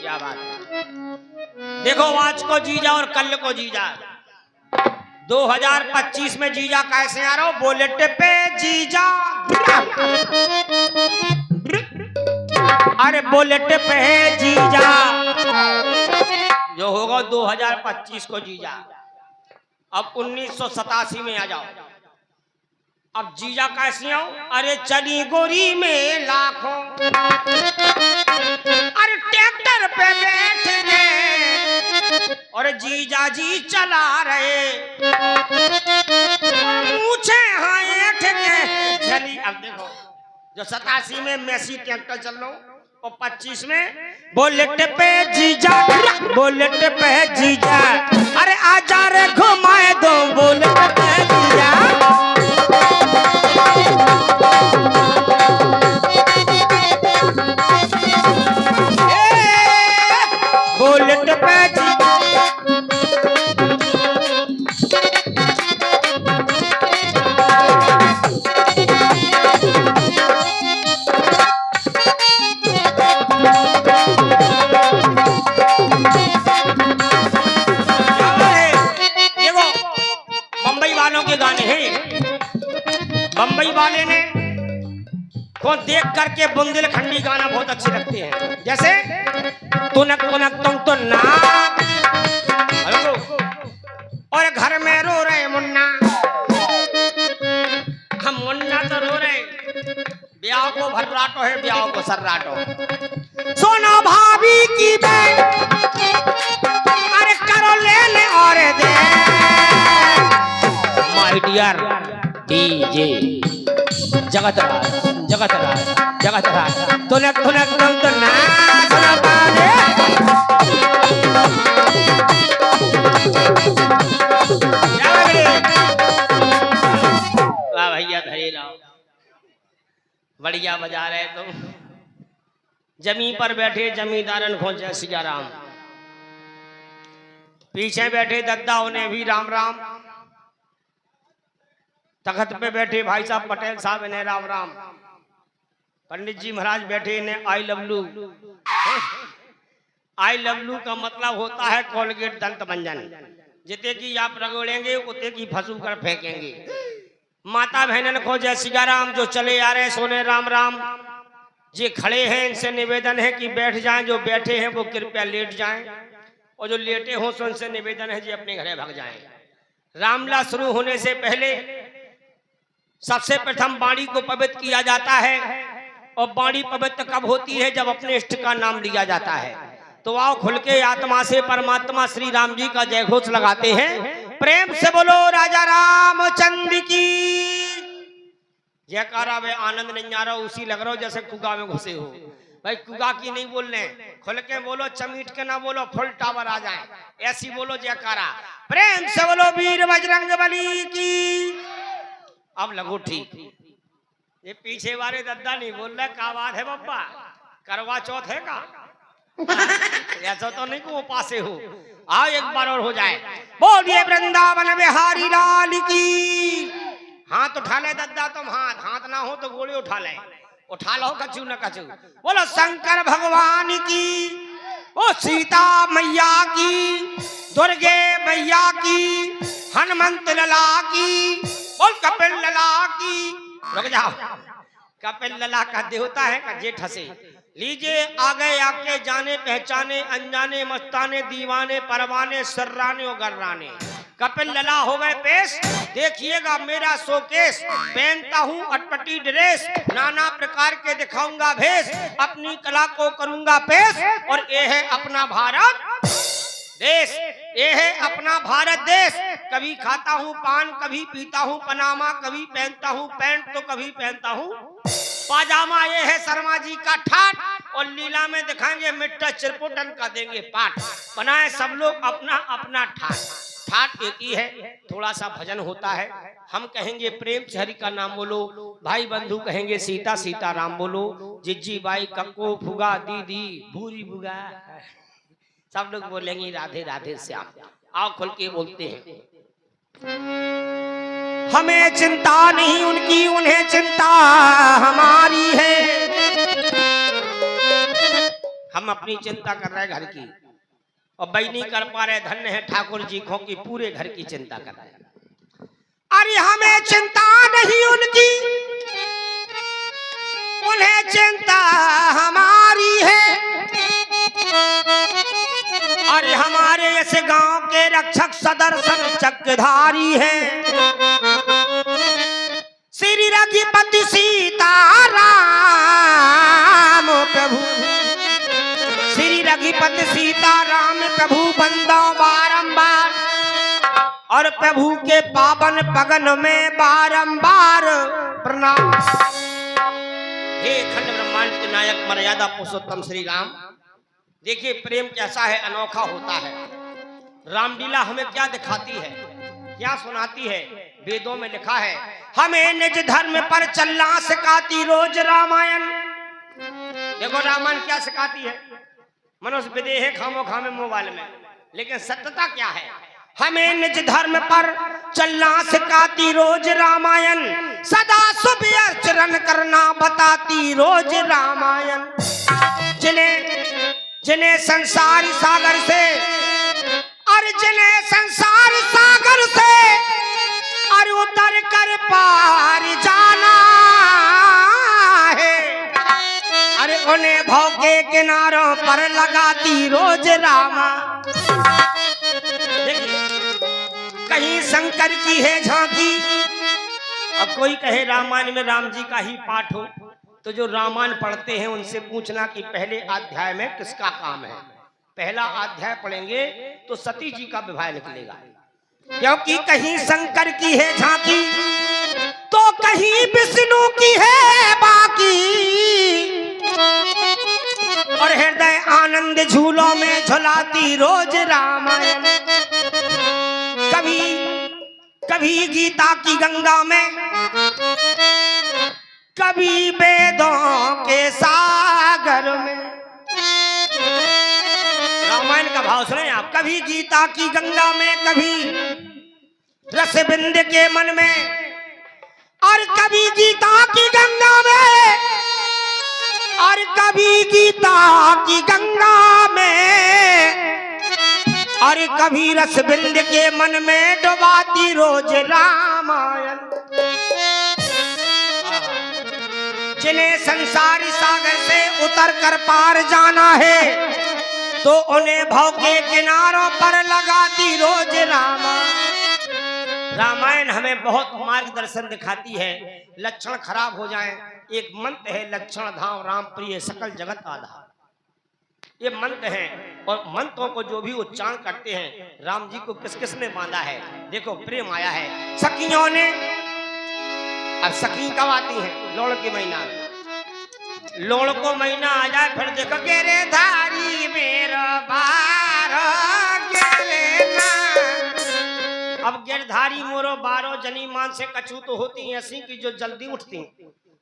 क्या बात है। देखो आज को जीजा और कल को जीजा। 2025 में जीजा कैसे आ रहा हो? बुलेट पे जीजा, अरे बुलेट पे जीजा जो होगा 2025 को जीजा। अब 1987 में आ जाओ। अब जीजा कैसी आओ? अरे चली गोरी में लाखों, अरे ट्रैक्टर पे बैठ के और जीजा जी चला रहे, पूछे हाँ ऐठ के चली। अब देखो जो 87 में मेसी ट्रैक्टर चल रहा और 25 में बुलेट पे जीजा, बुलेट पे जीजा, अरे आजा रे घुमाए दो बुलेट पे जीजा। बुलेट पे बम्बई वालों के गाने हैं। बम्बई वाले ने को देख करके बुंदेलखंडी गाना बहुत अच्छे लगते हैं। जैसे तुनक तुनक तुम तो ना, और घर में रो रहे मुन्ना, हम मुन्ना तो रो रहे, ब्याह को भर्राटो है, ब्याह को सर्राटो। सोना भाभी की बहन, अरे करो ले और दे माय डियर डीजे जगत राज, जगत राज, जगत राज, तुनक तुनक तुम तो ना सुना पाए। वाह भैया धरे लाओ, बढ़िया बजा रहे तुम। जमी पर बैठे जमींदारन खोजे सिया राम, पीछे बैठे दद्दा उन्हें भी राम राम, तख्त पे बैठे भाई साहब पटेल साहब इन्हें राम राम, पंडित जी महाराज बैठे इन्हें I love you. I love you का मतलब होता है कोलगेट दंत मंजन, जितने की आप रगड़ेंगे उतने की फंसू कर फेंकेंगे। माता बहनन को जय सिया राम, जो चले आ रहे सोने राम राम, जे खड़े हैं इनसे निवेदन है कि बैठ जाएं, जो बैठे हैं वो कृपया लेट जाएं, और जो लेटे हों सो उनसे निवेदन है जी अपने घरे भाग जाएं। रामला शुरू होने से पहले सबसे प्रथम वाणी को पवित्र किया जाता है, और वाणी पवित्र कब होती है? जब अपने इष्ट का नाम लिया जाता है। तो आओ खुल के आत्मा से परमात्मा श्री राम जी का जय घोष लगाते हैं। प्रेम से बोलो राजा रामचंद्र की जयकारा। वे आनंद नहीं आ रहा, उसी लग रहा हो जैसे कुगा में घुसे हो। भाई कुगा की नहीं बोलने, खुल के बोलो, चमीट के ना बोलो, फुल टावर आ जाए, ऐसी बोलो जयकारा। प्रेम से बोलो वीर बजरंग बली की। अब लगो ठीक, ये पीछे वाले दद्दा नहीं बोल रहे, क्या बात है बब्बा, करवा चौथ है का? ऐसा तो नहीं को पासे हो। आओ एक बार और हो जाए, बोलिए वृंदावन बिहारी लाल की। हाथ उठा ले दद्दा तुम, हाथ हाथ ना हो तो गोली उठा ले, उठा लो कचू न कचू। बोलो शंकर भगवान की, ओ सीता मैया की, दुर्गे मैया की, हनुमंत लला की, बोल कपिल लला की। रुक जाओ, कपिल लला का देवता है का जेठ हसे। लीजिए आ गए आपके जाने पहचाने, अनजाने मस्ताने, दीवाने परवाने, सर्राने और गर्राने। कपिल लला हो गए पेश, देखिएगा मेरा शोकेस, पहनता हूँ अटपटी ड्रेस, नाना प्रकार के दिखाऊंगा भेष, अपनी कला को करूंगा पेश। और ये है अपना भारत देश, ये है अपना भारत देश। कभी खाता हूँ पान, कभी पीता हूँ पनामा, कभी पहनता हूँ पैंट तो कभी पहनता हूँ पाजामा। ये है शर्मा जी का ठाट, और लीला में दिखाएंगे मिट्टा चिरपुटन का देंगे पाठ। बनाए सब लोग अपना अपना ठाट, ठाट एक ही है, थोड़ा सा भजन होता है। हम कहेंगे प्रेम से हरि का नाम बोलो, भाई बंधु कहेंगे सीता सीता राम बोलो, जिज्जी बाई कक्को फुगा दीदी भूरी भुगा, सब लोग बोलेंगे राधे राधे श्याम। आओ खुल के बोलते हैं। हमें चिंता नहीं उनकी, उन्हें चिंता हमारी है। हम अपनी चिंता कर रहे हैं घर की, और भाई नहीं कर पा रहे। धन्य है ठाकुर जी को कि पूरे घर की चिंता कर रहे हैं। अरे हमें चिंता नहीं उनकी, उन्हें चिंता हमारी है। अरे हमारे इस गांव के रक्षक सदर्शन चक्रधारी है, श्री रघुपति सीताराम प्रभु, श्री रघुपति सीताराम प्रभु बंदो बारंबार, और प्रभु के पावन पगन में बारंबार प्रणाम। हे खंड ब्रह्मांड के नायक मर्यादा पुरुषोत्तम श्री राम, देखिए प्रेम कैसा है, अनोखा होता है। रामलीला हमें क्या दिखाती है, क्या सुनाती है। वेदों में लिखा है हमें निज धर्म पर चलना सिखाती रोज रामायण। देखो रामायण क्या सिखाती है, मनुष्य विदेह खामो खामे मोबाइल में, लेकिन सत्यता क्या है। हमें निज धर्म पर चलना सिखाती रोज रामायण, सदा शुभ आचरण करना बताती रोज रामायण। जिन्हें संसार सागर से, और जिन्हें संसार सागर से और उतर कर पार जाना है, अरे उन्हें भव के किनारों पर लगाती रोज रामा। देखिए कहीं शंकर की है झांकी, अब कोई कहे रामायण में राम जी का ही पाठ हो, तो जो रामायण पढ़ते हैं उनसे पूछना कि पहले अध्याय में किसका काम है। पहला अध्याय पढ़ेंगे तो सती जी का विवाह निकलेगा, क्योंकि कहीं शंकर की है झांकी तो कहीं विष्णु की है बाकी, और हृदय आनंद झूलों में झुलाती रोज रामायण। कभी गीता की गंगा में, कभी वेदों के सागर में। रामायण का भाव सुने आप, कभी गीता की गंगा में, कभी रस बिंद के मन में, और कभी गीता की गंगा में, और कभी गीता की गंगा में, और कभी रस बिंद के मन में डुबाती रोज रामायण। जिन्हें संसारी सागर से उतर कर पार जाना है, तो उन्हें भव के किनारों पर लगाती रोज रामायण। रामायण हमें बहुत मार्गदर्शन दिखाती है। लक्षण खराब हो जाएं, एक मंत्र है लक्षण धाम राम प्रिय सकल जगत आधार, ये मंत्र है। और मंत्रों को जो भी उच्चारण करते हैं, राम जी को किस किस ने बांधा है। देखो प्रेम आया है सखियों ने, अब सखी कब आती है, लोड़ की महीना, लोड़ को महीना आ जाए फिर देखो गेरे धारी मेरा बारो गेरे ना। अब गिरधारी मोरो बारो जनी मान से कछू तो होती ऐसी की जो जल्दी उठती,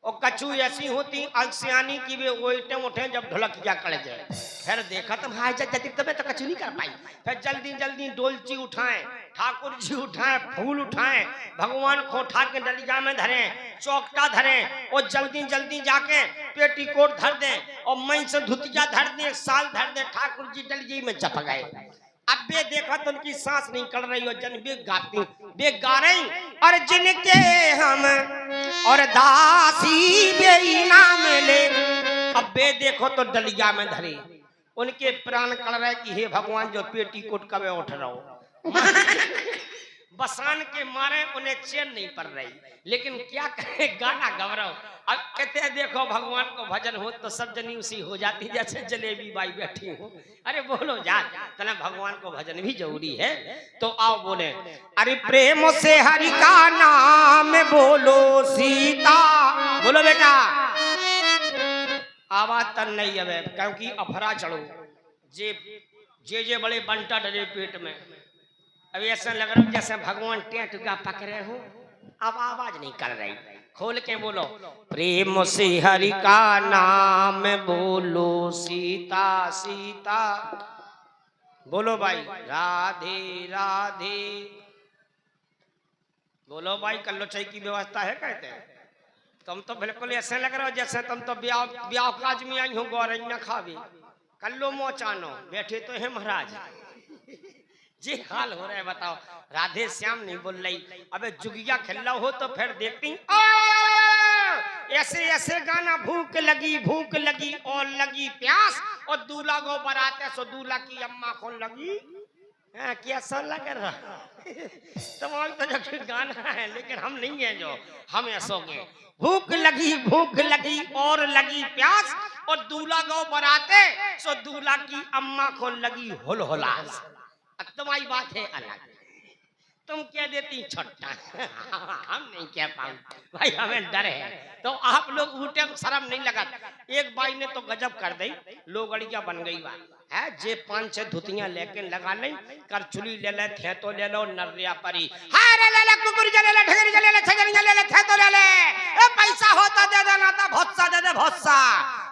और कछू ऐसी होती अक्सियानी की वे ओइटे उठे जब ढोलक जा कड़ जाए। फिर देखा तो भाई जल्दी तबे तो कछू नहीं कर पाई, फिर जल्दी जल्दी डोलची उठाएं, ठाकुर जी उठाएं, फूल उठाएं, भगवान को उठा के डलिया में धरें, चौकटा धरें, और जल्दी जल्दी जाके पेटीकोट धर दें, और मई से धुतिया धर दें, एक साल धर दें, ठाकुर जी डलिया में चप गए। अब बे देखा तो उनकी सांस नहीं निकल रही, और जन बे गाती, बे गा रही, और जिनके हम और दासी बेईना मिले। अब बे देखो तो डलिया में धरे, उनके प्राण कड़ रहे कि हे भगवान जो पेटीकोट कब उठ रहा हो। बसान के मारे उन्हें चैन नहीं पड़ रही, लेकिन क्या कहे गाना गौरव। अब कहते हैं देखो भगवान को भजन हो तो सब जनी उसी हो जाती, जैसे जलेबी बाई बैठी हो। अरे बोलो जा, तना भगवान को भजन भी जरूरी है। तो आओ बोले, अरे प्रेम से हरि का नाम बोलो सीता, बोलो बेटा आवाज तन नहीं है क्योंकि अफरा चढ़ो जे बड़े बंटा डरे पेट में। अब ऐसा लग रहा जैसे भगवान टेंट का पकड़े हो, अब आवाज नहीं कर रही। खोल के बोलो, प्रेम से हरि का नाम बोलो सीता सीता, बोलो भाई राधे राधे, बोलो भाई कल्लोचाई की व्यवस्था है कहते हैं। तुम तो बिल्कुल ऐसे लग रहे हो जैसे तुम तो ब्याह काज में आई हो, गौर न खावे कल्लो मोचानो बैठे तो है महाराज जी हाल हो रहा है बताओ। राधे श्याम नहीं बोल रही। अबे जुगिया खेल हो तो फिर देखती ऐसे ऐसे गाना भूख लगी और लगी प्यास और दूल्हा को बराते सो दूल्हा की अम्मा को लगी कैसा लग रहा तुम्हारा तो जो गाना है लेकिन हम नहीं है जो हम ऐसोगे। भूख लगी और लगी प्यास और दूल्हा को बराते सो दूल्हा की अम्मा को लगी हुलहुलास। तुम्हारी बात है अलग, तुम क्या देती छोटा हम नहीं कह पाऊं भाई, हमें डर है। तो आप लोग उल्टे शर्म नहीं लगा। एक बाई ने तो गजब कर दी, लोगड़िया बन गई बा है जे 5-6 धुतियां लेके लगा ले, करचुली ले ले, थे तो ले लो, नरिया परी हारे ले ले, कुकुर ले ले, ठगरी ले ले, छगरी ले ले, थे तो ले ले, ए पैसा होता दे देना तो भोस्सा दे दे भोस्सा।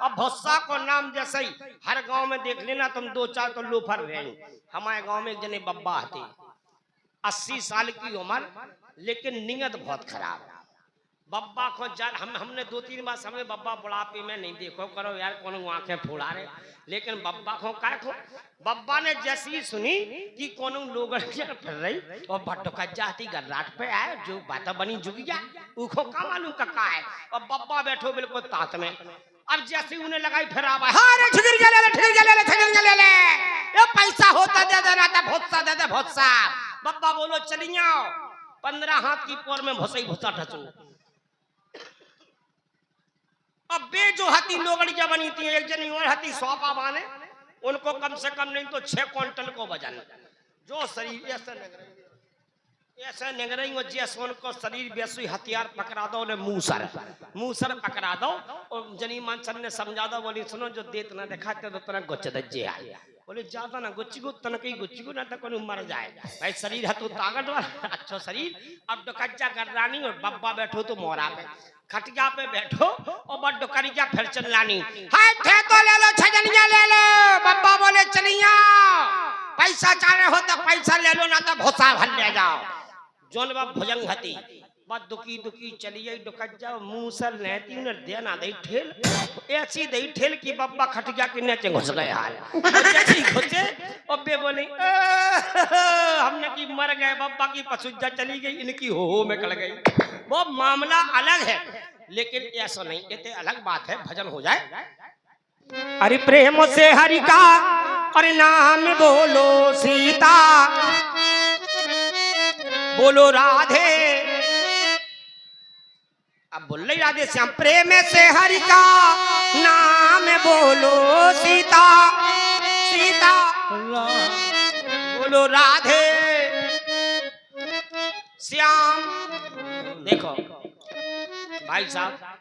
अब भोस्सा को नाम जैसे ही हर गांव में देख लेना तुम 2-4 तो लोफर रहे। हमारे गांव में एक जने बब्बा आते 80 साल की उम्र लेकिन नियत बहुत खराब। बब्बा को हमने 2-3 बार समय बब्बा बुढ़ापे में नहीं देखो करो यार कौन आंखें फुला रहे, लेकिन बब्बा को क्या को बब्बा ने जैसी सुनी कि कौन लोग फिर रही और बटका जाती गर्राट पे आए जो बात बनी जुगिया उखो का मालूम का है। और बब्बा बैठो बिल्कुल तात में। अब जैसे उन्हें लगाई फिर आवा हारे ठिगर जले ले, ठिगर जले ले, ठिगर जले ले, ये पैसा होता दे देना था भोत्सा दे दे भोत्सा। बब्बा बोलो चली आओ 15 हाथ की पोर में भोसई भोसा ठचू। अब बे जो हाथी लोगड़िया बनी थी एक जनी और हाथी सौपा बाने उनको कम से कम नहीं तो 6 क्विंटल को वजन जो शरीर ऐसे निगराई हो जैसे उनको शरीर वैसे हथियार पकड़ा दो ने मूसर पकड़ा दो और जनी मानसन ने समझा दो बोली सुनो जो देत ना दिखाते तो तना गुच्छ दज्जे आए बोले ज्यादा ना गुच्ची को तन कई गुच्ची को ना तो कोई मर जाए भाई शरीर है तो ताकत वाला अच्छा शरीर। अब डकज्जा गर्रानी और बब्बा बैठो तो मोरा पे खटिया पे बैठो और बड़ डकरिया फिर चलानी हाय थे तो ले लो छजनिया ले लो। बब्बा बोले चलिया पैसा चाहे हो तो पैसा ले लो ना तो भोसा भर ले जाओ। जोन बाप भुजंग हती बस दुकी चलिए डकज्जा मुंह सर लेती उन्हें देना दे ठेल ऐसी दे ठेल की बब्बा खटिया के नीचे घुस गए हाल जैसे घुसे और बे बोले हमने की मर गए बब्बा की पसुज्जा चली गई इनकी हो में कल गई। वो मामला अलग है लेकिन ऐसा नहीं ये अलग बात है भजन हो जाए। अरे प्रेम से हरि का और नाम बोलो सीता बोलो राधे। अब बोल रही राधे श्याम प्रेम से हरि का नाम बोलो सीता सीता बोलो राधे श्याम। देखो भाई साहब